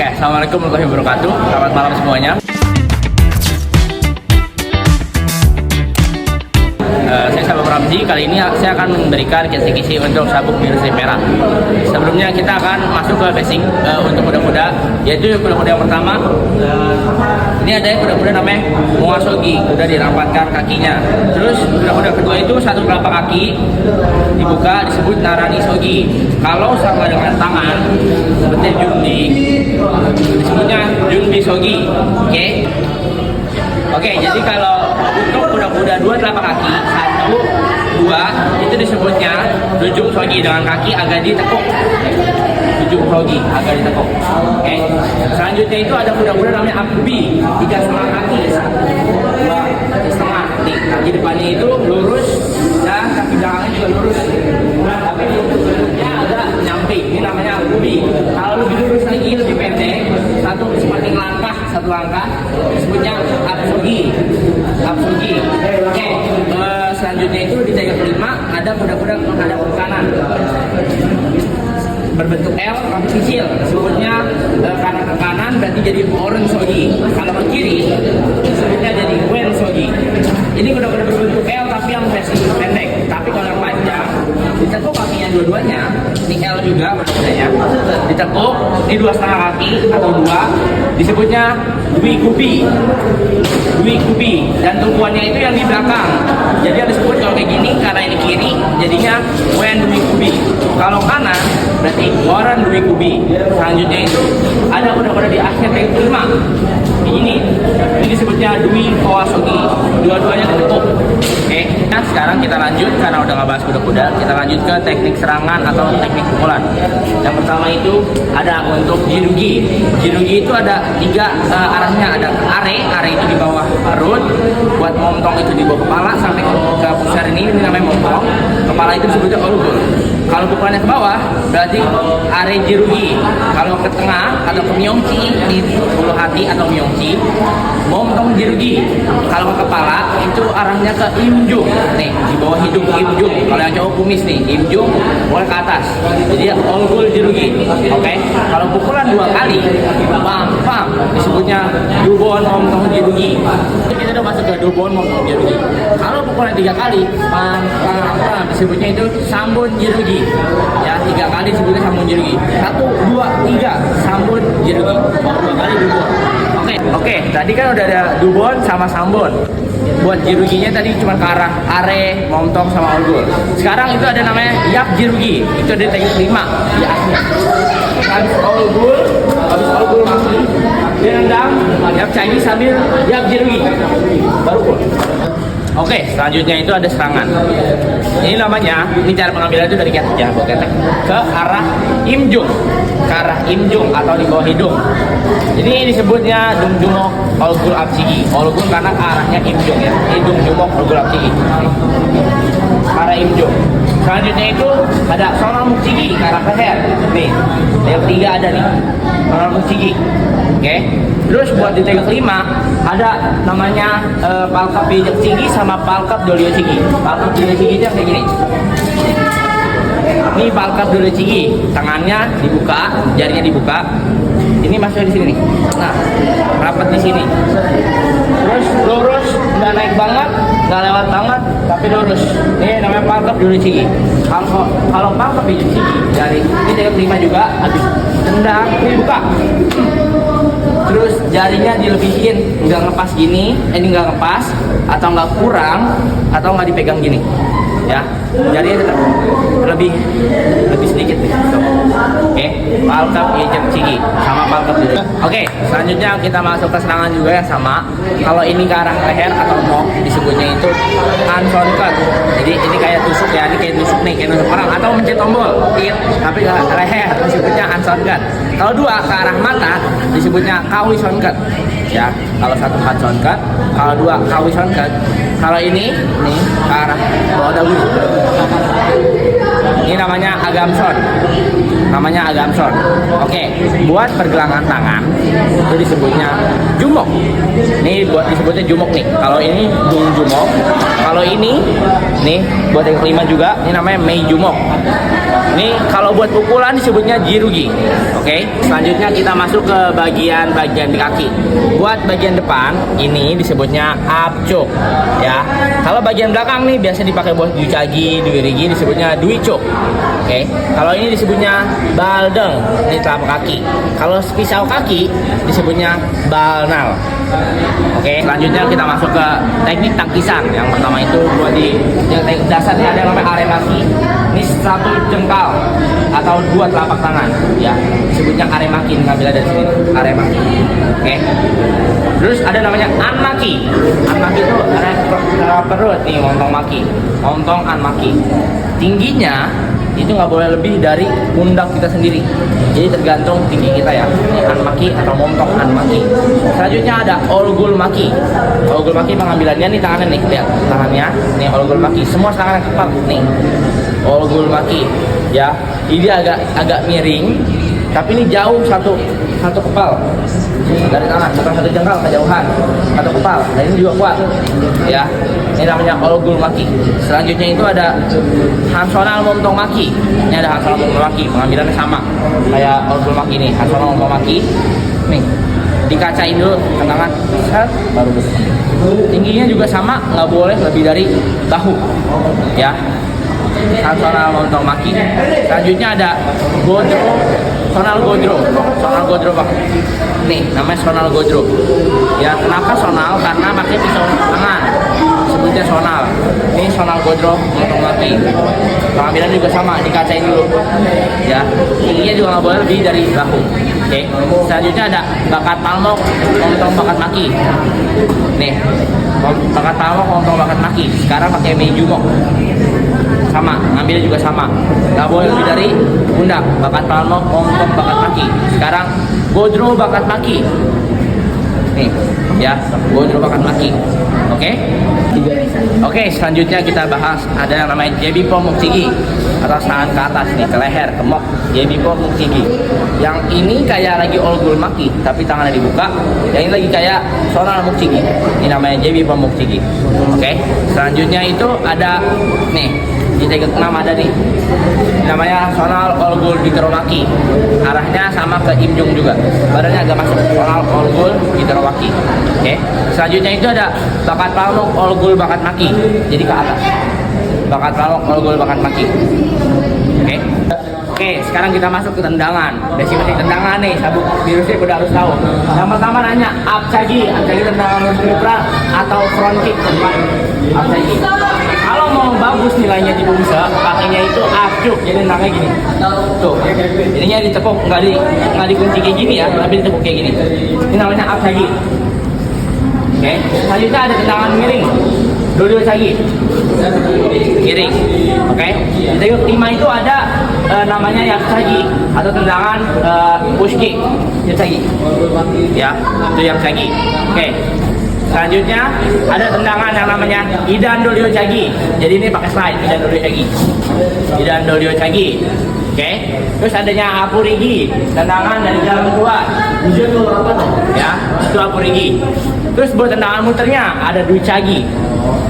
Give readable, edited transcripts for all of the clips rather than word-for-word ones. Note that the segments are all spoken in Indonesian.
Oke, assalamualaikum warahmatullahi wabarakatuh. Selamat malam semuanya. Saya Sabuk Ramzi. Kali ini saya akan memberikan kisi-kisi untuk sabuk biru strip merah. Sebelumnya kita akan masuk ke basic untuk kuda-kuda, yaitu kuda-kuda yang pertama. Ini ada kuda-kuda namanya Moasogi, udah dirapatkan kakinya. Terus kuda-kuda kedua itu satu telapak kaki dibuka, disebut Narani Sogi. Kalau sama dengan tangan seperti Junbi, disebutnya Junbi Sogi. Oke, jadi kalau untuk kuda-kuda dua telapak kaki, satu, dua, itu disebutnya Dujung Sogi, dengan kaki agak ditekuk. Dujung Sogi, agak ditekuk. Oke. Selanjutnya itu ada kuda-kuda namanya Akubi, 3,5 kaki, satu, dua, setengah. Nih, kaki depannya itu lurus dan kaki belakangnya juga lurus. Tapi bentuknya agak nyamping. Ini namanya Akubi. Kalau lebih lurus lagi, lebih pendek, seperti langkah, satu langkah, disebutnya Absogi. Oke. Selanjutnya itu di tiga kelima ada kuda-kuda menghadap ke kanan, berbentuk L tapi kecil, disebutnya kanan ke kanan berarti jadi Oren Sogi. Kalau ke kiri disebutnya jadi Wen Sogi. Ini kuda-kuda berbentuk L tapi yang versi pendek. Tapi kalau yang panjang ditekuk kakinya dua-duanya, ini L juga bentuknya, ditekuk di 2,5 kaki atau dua, disebutnya Dwi Kubi, dan tumpuannya itu yang di belakang. Jadi yang disebut kalau kayak gini karena ini kiri, jadinya Wen Dwi Kubi. Kalau kanan berarti Oren Dwi Kubi. Selanjutnya itu ada kuda-kuda di akhir yang kelima. Ini disebutnya Dwi Kowasogi. Dua-duanya ditekuk. Oke. Nah sekarang kita lanjut, karena udah nggak bahas kuda-kuda, kita lanjut ke teknik serangan atau teknik pukulan. Yang pertama itu ada untuk jirugi. Jirugi itu ada tiga arahnya, ada are itu di bawah perut, buat momtong itu di bawah kepala sampai ke pusar ini namanya momtong. Kepala itu disebutnya orugul. Kalau pukulannya ke bawah berarti are jirugi. Kalau ke tengah atau ke myongchi di bulu hati atau myongchi, momtong jirugi. Kalau ke kepala itu arahnya ke imjung. Nih di bawah hidung imjung. Kalau yang cowok kumis nih imjung boleh ke atas. Jadi orugul jirugi. Oke. Kalau pukulan 2 kali, pam disebutnya dubon momtong jirugi. Kita udah masuk ke dubon momtong jirugi. Kalau pukulan 3 kali, pam disebutnya itu sambun jirugi. Ya 3 kali disebutnya sambun jirugi. 1, 2, 3 sambun jirugi. 2 kali dubon. Oke, tadi kan udah ada dubon sama sambun. Buat jiruginya tadi cuma ke arah are, momtong sama orgul. Sekarang itu ada namanya yap jirugi. Itu ada teknik 5 di akhir. Habis orgul masih dia nendang yap Chinese sambil yap jirugi. Baru pun. Oke, selanjutnya itu ada serangan. Ini namanya, ini cara pengambilan itu dari ketek ke arah imjung, atau di bawah hidung. Jadi ini disebutnya dungjumok olgul abcigi. Olgul karena arahnya imjung ya. Ini dungjumok olgul abcigi. Arah imjung. Selanjutnya itu ada sonal mukcigi ke arah leher. Nih, yang ketiga ada nih. Sonal mukcigi. Oke. Terus buat di teknik kelima ada namanya palkap bijak cigi sama palkap dolio cigi. Palkap dolio cigi itu yang kayak gini. Ini palkap dolio cigi, tangannya dibuka, jarinya dibuka. Ini masuk di sini nih. Nah, rapat di sini. Terus lurus, nggak naik banget, nggak lewat banget, tapi lurus. Ini namanya palkap dolio cigi. Kalau palkap bijak cigi dari ini teknik kelima juga, habis tendang dibuka. Terus jarinya dilebihin, nggak ngepas gini, ini nggak ngepas, atau nggak kurang, atau nggak dipegang gini, ya. Jarinya tetap lebih sedikit nih. Oke, palkap bijak cigi sama palkap dulu. Oke, selanjutnya kita masuk ke serangan juga yang sama. Kalau ini ke arah leher atau mok, disebutnya itu hanson cut. Jadi ini kayak tusuk ya, ini kayak tusuk nih, kayak tusuk orang, atau mencet tombol, tapi ke leher disebutnya hanson cut. Kalau dua ke arah mata disebutnya kawi cut. Ya, kalau satu hanson cut, kalau dua kawi cut. Kalau ini nih ke arah bawah dagu. Ini namanya agamson. Oke, buat pergelangan tangan itu disebutnya jumok. Ini buat disebutnya jumok nih. Kalau ini jumok. Kalau ini nih buat yang kelima juga, ini namanya mei jumok. Ini kalau buat pukulan disebutnya jirugi. Oke, selanjutnya kita masuk ke bagian di kaki. Buat bagian depan ini disebutnya apcuk ya. Kalau bagian belakang nih biasa dipakai buat duicagi, duirigi, disebutnya duicuk. Oke, kalau ini disebutnya baldeng, ini telapak kaki. Kalau pisau kaki disebutnya balnal. Oke, selanjutnya kita masuk ke teknik tangkisan. Yang pertama itu buat di yang teknik dasarnya ada yang namanya aremaki. Ini satu jengkal atau dua telapak tangan ya, disebutnya aremaki. Ngambil dari sini aremaki. Oke, terus ada namanya anmaki. Anmaki itu ada perut nih, montong maki, montong anmaki. Tingginya itu nggak boleh lebih dari pundak kita sendiri, jadi tergantung tinggi kita ya. Ini anmaki atau montong anmaki. Selanjutnya ada olgul maki. Olgul maki pengambilannya nih, tangannya nih, lihat tangannya nih, olgul maki semua tangan tepat nih, olgul maki ya. Ini agak miring, tapi ini jauh satu kepal dari tangan, bukan satu jengkal, kejauhan satu kepal. Dan ini juga kuat ya. Ini namanya olgul maki. Selanjutnya itu ada hansonal montong maki. Ini ada hansonal montong maki, pengambilannya sama kayak olgul maki nih. Hansonal montong maki nih, dikacain dulu ke tangan, set, baru besar. Tingginya juga sama, nggak boleh lebih dari bahu ya. Hansonal montong maki. Selanjutnya ada godro, sonal godro. Sonal godro bang, nih namanya sonal godro ya. Kenapa sonal? Karena pakai pisau tangan, sebutnya sonal. Ini sonal godro montong maki. Pengambilan juga sama, dikacain dulu ya. Tingginya juga nggak boleh lebih dari bahu. Oke, selanjutnya ada bakat palmok montong bakat maki. Nih, bakat palmok montong bakat maki. Sekarang pakai mejumok, sama, ngambilnya juga sama, nggak boleh lebih dari pundak. Bakat palmok montong bakat maki. Sekarang godro bakat maki nih ya, godro bakat maki. Oke, selanjutnya kita bahas ada yang namanya jebipo muksigi atau tangan ke atas nih, ke leher, ke mok, jebipo muksigi. Yang ini kayak lagi olgul maki tapi tangannya dibuka. Yang ini lagi kayak sonal muksigi, ini namanya jebipo muksigi. Oke, selanjutnya itu ada nih di teknik 6 ada nih, namanya sonal olgul diteromaki. Arahnya sama ke imjung juga, badannya agak masuk, sonal olgul diteromaki. Oke, selanjutnya itu ada bakat palmok olgul bakat maki, jadi ke atas, bakat palmok olgul bakat maki. Oke, sekarang kita masuk ke tendangan. Basic tendangan nih, sabuk virusnya udah harus tahu. Yang pertama nanya apcagi tendangan perang atau front kick depan. Apcagi. Kalau mau bagus nilainya di bisa, pakainya itu apcuk, jadi namanya gini. Tuh, jadinya ditepuk, nggak dikunci kayak gini ya, tapi ditepuk kayak gini. Ini namanya apcagi. Oke, selanjutnya ada tendangan miring, dua cagi, miring. Oke, jadi 5 itu ada namanya yaksagi atau tendangan push kick, yaksagi. Ya, itu yaksagi. Oke, selanjutnya ada tendangan yang namanya idan dolio cagi. Jadi ini pakai slide, idan dolio cagi, idan dolio cagi. Oke, terus adanya apurigi, tendangan dari jalan keluar. Ya, itu apurigi. Terus buat tendangan muternya ada duicagi.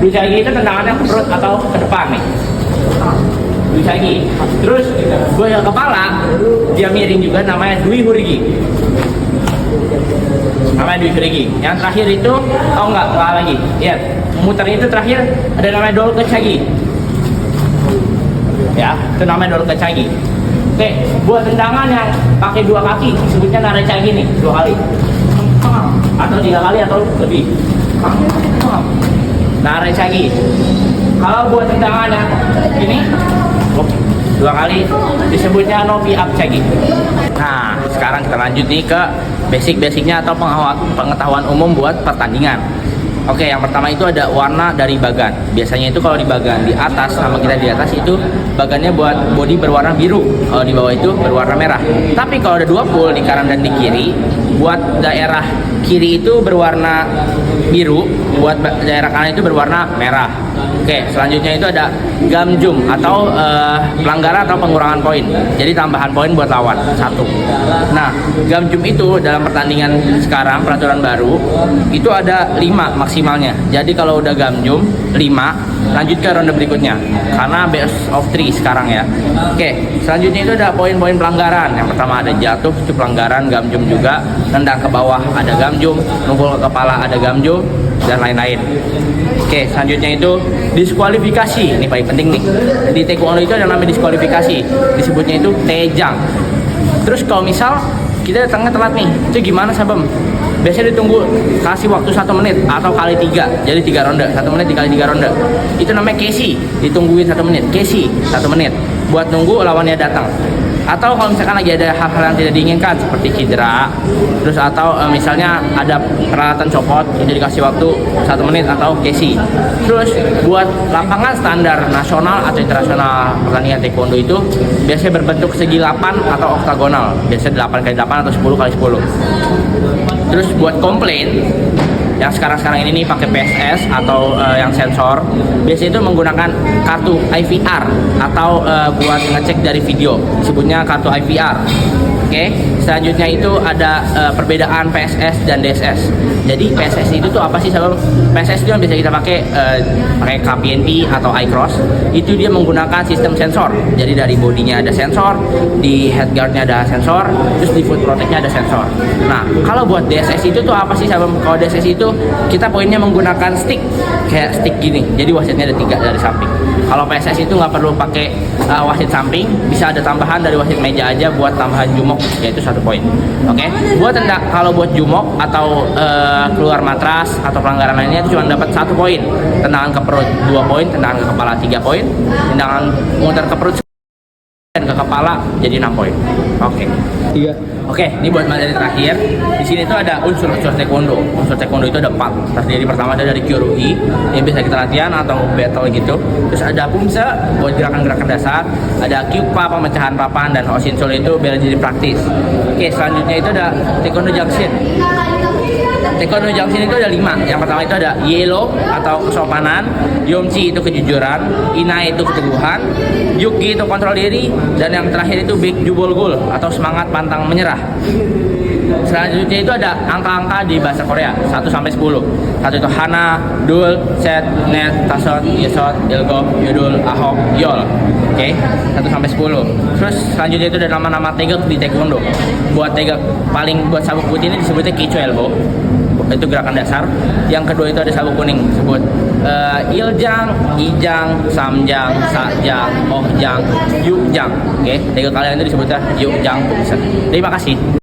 Duicagi itu tendangannya ke perut atau ke depan nih. Duicagi. Terus buat kepala dia miring juga, namanya dui hurigi. Namanya dui hurigi. Yang terakhir itu enggak lagi. Lihat, muternya itu terakhir ada namanya dol kecagi. Ya, itu namanya dol kecagi. Oke, buat tendangan yang pakai 2 kaki disebutnya narecagi nih, 2 kali. Atau 3 kali atau lebih. Narecagi. Kalau buat tendangan yang ini 2 kali disebutnya nopi apcagi. Nah, sekarang kita lanjut nih ke basic-basicnya atau pengetahuan umum buat pertandingan. Oke, yang pertama itu ada warna dari bagan. Biasanya itu kalau di bagan di atas sama kita di atas itu bagannya buat body berwarna biru. Kalau di bawah itu berwarna merah. Tapi kalau ada 2 pool di kanan dan di kiri, buat daerah kiri itu berwarna biru, buat daerah kanan itu berwarna merah. Oke, selanjutnya itu ada gamjum atau pelanggaran atau pengurangan poin. Jadi tambahan poin buat lawan 1. Nah, gamjum itu dalam pertandingan sekarang peraturan baru itu ada 5 maksimal. maksimalnya. Jadi kalau udah gamjum 5, lanjut ke ronde berikutnya. Karena best of 3 sekarang ya. Oke, selanjutnya itu ada poin-poin pelanggaran. Yang pertama ada jatuh, itu pelanggaran, gamjum juga. Nendang ke bawah ada gamjum, nungkul ke kepala ada gamjum, dan lain-lain. Oke, selanjutnya itu diskualifikasi. Ini paling penting nih. Di taekwondo itu ada namanya diskualifikasi. Disebutnya itu tejang. Terus kalau misal kita datangnya telat nih, itu gimana Sabem? Biasanya ditunggu, kasih waktu 1 menit atau kali 3, jadi 3 ronde, 1 menit dikali 3 ronde. Itu namanya kesi, ditungguin 1 menit, kesi 1 menit buat nunggu lawannya datang. Atau kalau misalkan lagi ada hal-hal yang tidak diinginkan seperti cedera, terus atau misalnya ada peralatan copot, itu dikasih waktu 1 menit atau kesi. Terus buat lapangan standar nasional atau internasional pertandingan taekwondo itu biasanya berbentuk segi 8 atau oktagonal, biasanya 8x8 atau 10x10. Terus buat komplain yang sekarang ini nih pakai PSS atau yang sensor, biasanya itu menggunakan kartu IVR atau buat ngecek dari video, disebutnya kartu IVR. Oke, selanjutnya itu ada perbedaan PSS dan DSS. Jadi PSS itu tuh apa sih Sabem? PSS itu yang bisa kita pakai pakai KPNP atau iCross. Itu dia menggunakan sistem sensor. Jadi dari bodinya ada sensor, di headguardnya ada sensor, terus di foot protectnya ada sensor. Nah, kalau buat DSS itu tuh apa sih Sabem? Kalau DSS itu kita poinnya menggunakan stick, kayak stick gini. Jadi wasitnya ada 3 dari samping. Kalau PSS itu nggak perlu pakai wasit samping, bisa ada tambahan dari wasit meja aja buat tambahan jumok, yaitu 1 poin. Oke, kalau buat jumok atau keluar matras atau pelanggaran lainnya itu cuma dapat 1 poin. Tendangan ke perut 2 poin, tendangan ke kepala 3 poin, tendangan muter ke perut dan ke kepala jadi 6 poin. Oke. Oke, ini buat materi terakhir. Di sini tuh ada unsur-unsur taekwondo. Unsur taekwondo itu ada 4. Terdiri pertama ada dari kyorugi yang bisa kita latihan atau battle gitu. Terus ada pumse buat gerakan-gerakan dasar. Ada kyukpa pemecahan papan, dan hoshinsul itu biar jadi praktis. Oke, selanjutnya itu ada taekwondo junction. Taekwondo junction itu ada 5. Yang pertama itu ada yelo atau kesopanan, yomchi itu kejujuran, inai itu keteguhan, yuki itu kontrol diri, dan yang terakhir itu big jubol gol atau semangat pantang menyerah. Selanjutnya itu ada angka-angka di bahasa Korea 1 sampai 10. 1 itu hana, dul, set, net, tasot, yesot, ilgo, yudul, ahok, yol. Oke, 1 sampai 10. Terus selanjutnya itu ada nama-nama tegak di taekwondo. Buat tegak buat sabuk putih ini disebutnya kichu elbow. Itu gerakan dasar. Yang kedua itu ada sabuk kuning, disebut iljang, ijang, samjang, sajang, ohjang, yukjang. Oke, tegak kalian itu disebutnya yukjang. Terima kasih.